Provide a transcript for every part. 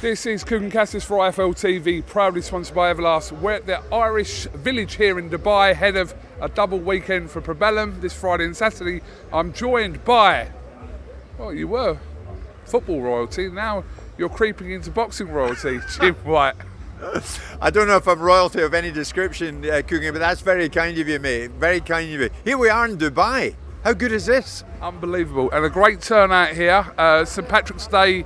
This is KUGAN CASSIUS for IFL TV, proudly sponsored by Everlast. We're at the Irish Village here in Dubai, ahead of a double weekend for Probellum this Friday and Saturday. I'm joined by, well, you were football royalty, now you're creeping into boxing royalty, Jim White. I don't know if I'm royalty of any description, KUGAN, but that's very kind of you, mate. Very kind of you. Here we are in Dubai. How good is this? Unbelievable, and a great turnout here. St Patrick's Day,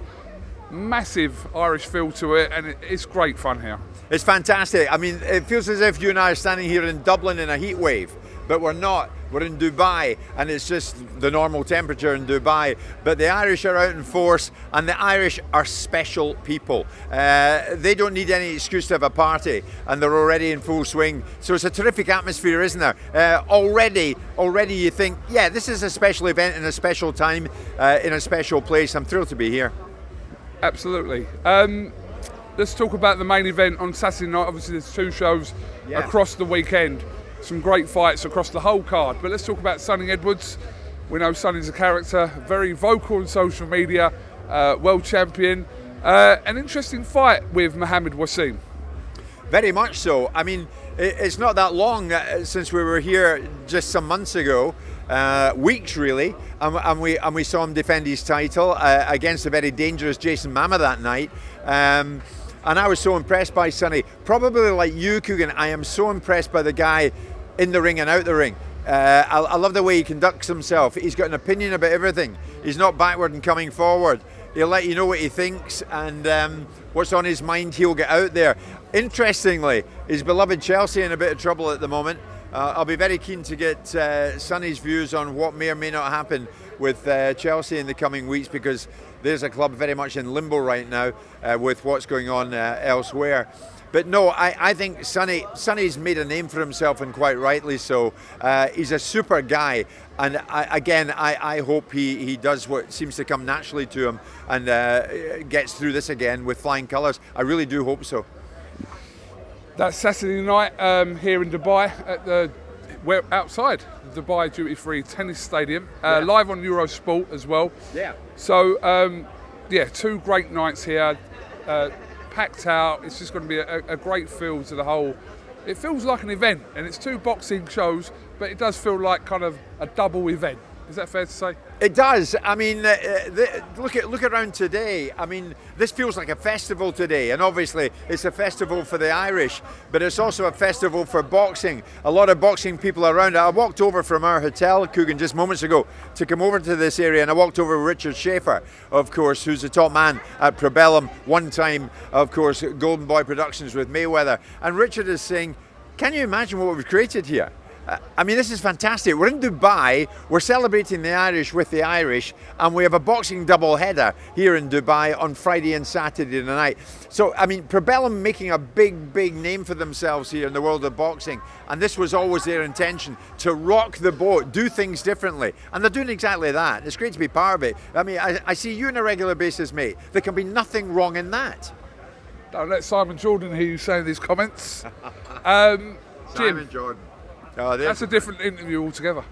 massive Irish feel to it, and it's great fun here. It's fantastic. I mean, it feels as if you and I are standing here in Dublin in a heat wave, but we're not. We're in Dubai, and it's just the normal temperature in Dubai. But the Irish are out in force, and the Irish are special people. They don't need any excuse to have a party, and they're already in full swing. So it's a terrific atmosphere, isn't there? Already you think, yeah, this is a special event in a special time, in a special place. I'm thrilled to be here. Absolutely. Let's talk about the main event on Saturday night. Obviously, there's two shows across the weekend. Some great fights across the whole card. But let's talk about Sonny Edwards. We know Sonny's a character, very vocal on social media, world champion. An interesting fight with Mohammed Wasim. Very much so. I mean, it's not that long since we were here just some months ago. Weeks really, and we saw him defend his title against a very dangerous Jason Mama that night, and I was so impressed by Sonny. Probably like you, KUGAN, I am so impressed by the guy in the ring and out the ring. I love the way he conducts himself. He's got an opinion about everything. He's not backward and coming forward. He'll let you know what he thinks and what's on his mind. He'll get out there. Interestingly, his beloved Chelsea in a bit of trouble at the moment. I'll be very keen to get Sonny's views on what may or may not happen with Chelsea in the coming weeks, because there's a club very much in limbo right now with what's going on elsewhere. But no, I think Sonny's made a name for himself, and quite rightly so. He's a super guy, and I hope he does what seems to come naturally to him and gets through this again with flying colours. I really do hope so. That's Saturday night here in Dubai at we're outside the Dubai Duty Free Tennis Stadium, live on Eurosport as well. Yeah. So two great nights here, packed out. It's just going to be a great feel to the whole. It feels like an event, and it's two boxing shows, but it does feel like kind of a double event. Is that fair to say? It does. I mean, look around today. I mean, this feels like a festival today, and obviously it's a festival for the Irish, but it's also a festival for boxing. A lot of boxing people around. I walked over from our hotel, KUGAN, just moments ago to come over to this area, and I walked over with Richard Schaefer, of course, who's the top man at Probellum, one time, of course, Golden Boy Productions with Mayweather. And Richard is saying, can you imagine what we've created here? I mean, this is fantastic. We're in Dubai, we're celebrating the Irish with the Irish, and we have a boxing double header here in Dubai on Friday and Saturday night. So, I mean, Probellum making a big name for themselves here in the world of boxing, and this was always their intention, to rock the boat, do things differently, and they're doing exactly that. It's great to be part of it. I mean, I see you on a regular basis, mate. There can be nothing wrong in that. Don't let Simon Jordan hear you saying these comments. Simon Jim, Jordan. Oh, that's a different interview altogether.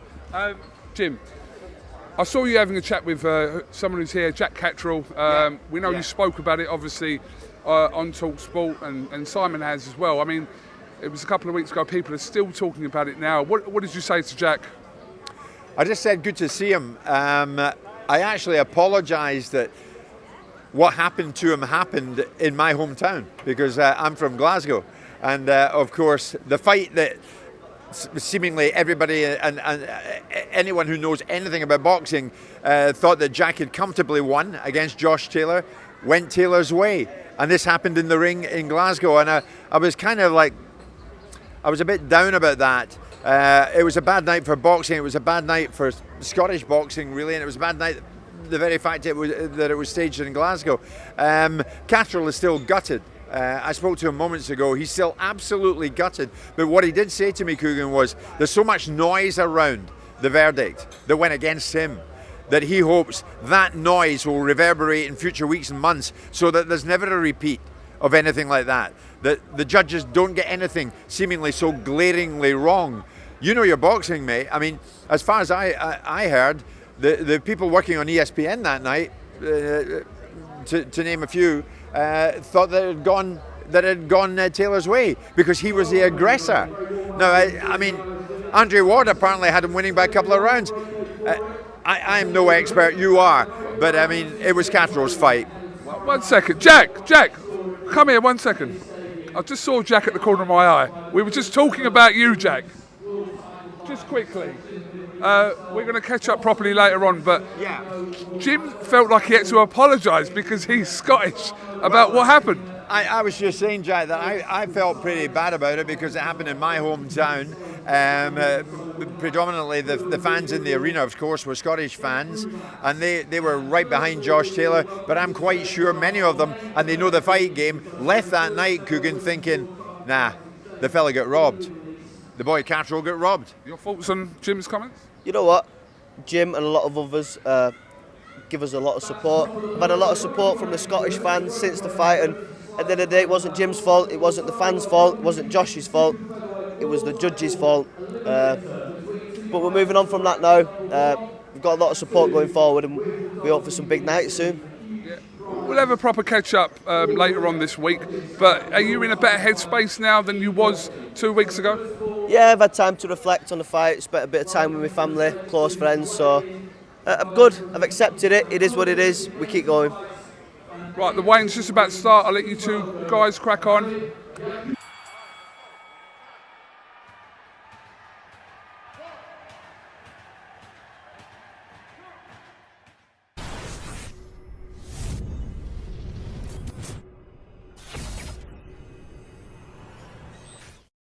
Jim, I saw you having a chat with someone who's here, Jack Catterall. We know you spoke about it, obviously, on Talk Sport, and Simon has as well. I mean, it was a couple of weeks ago. People are still talking about it now. What did you say to Jack? I just said good to see him. I actually apologised that what happened to him happened in my hometown, because I'm from Glasgow. And, of course, the fight that seemingly everybody and anyone who knows anything about boxing thought that Jack had comfortably won against Josh Taylor went Taylor's way, and this happened in the ring in Glasgow, and I was kind of like, I was a bit down about that. It was a bad night for boxing, it was a bad night for Scottish boxing really, and it was a bad night, the very fact that it was staged in Glasgow. Catterall is still gutted. I spoke to him moments ago. He's still absolutely gutted. But what he did say to me, KUGAN, was there's so much noise around the verdict that went against him that he hopes that noise will reverberate in future weeks and months, so that there's never a repeat of anything like that. That the judges don't get anything seemingly so glaringly wrong. You know your boxing, mate. I mean, as far as I heard, the people working on ESPN that night to name a few, thought that it had gone Taylor's way because he was the aggressor. Now, I mean, Andre Ward apparently had him winning by a couple of rounds. I'm no expert, you are, but I mean, it was Catterall's fight. 1 second, Jack, come here 1 second. I just saw Jack at the corner of my eye. We were just talking about you, Jack. Just quickly, we're going to catch up properly later on, but Yeah. Jim felt like he had to apologise because he's Scottish about what happened. I was just saying, Jack, that I felt pretty bad about it because it happened in my hometown. Predominantly the fans in the arena, of course, were Scottish fans, and they were right behind Josh Taylor, but I'm quite sure many of them, and they know the fight game, left that night, Coogan, thinking, nah, the fella got robbed. The boy Catterall got robbed. Your thoughts on Jim's comments? You know what? Jim and a lot of others give us a lot of support. I've had a lot of support from the Scottish fans since the fight, and at the end of the day, it wasn't Jim's fault, it wasn't the fans' fault, it wasn't Josh's fault, it was the judge's fault. But we're moving on from that now. We've got a lot of support going forward, and we hope for some big nights soon. Yeah. We'll have a proper catch-up later on this week, but are you in a better headspace now than you was 2 weeks ago? Yeah, I've had time to reflect on the fight, spent a bit of time with my family, close friends, so I'm good. I've accepted it. It is what it is. We keep going. Right, the weigh-in's just about to start. I'll let you two guys crack on.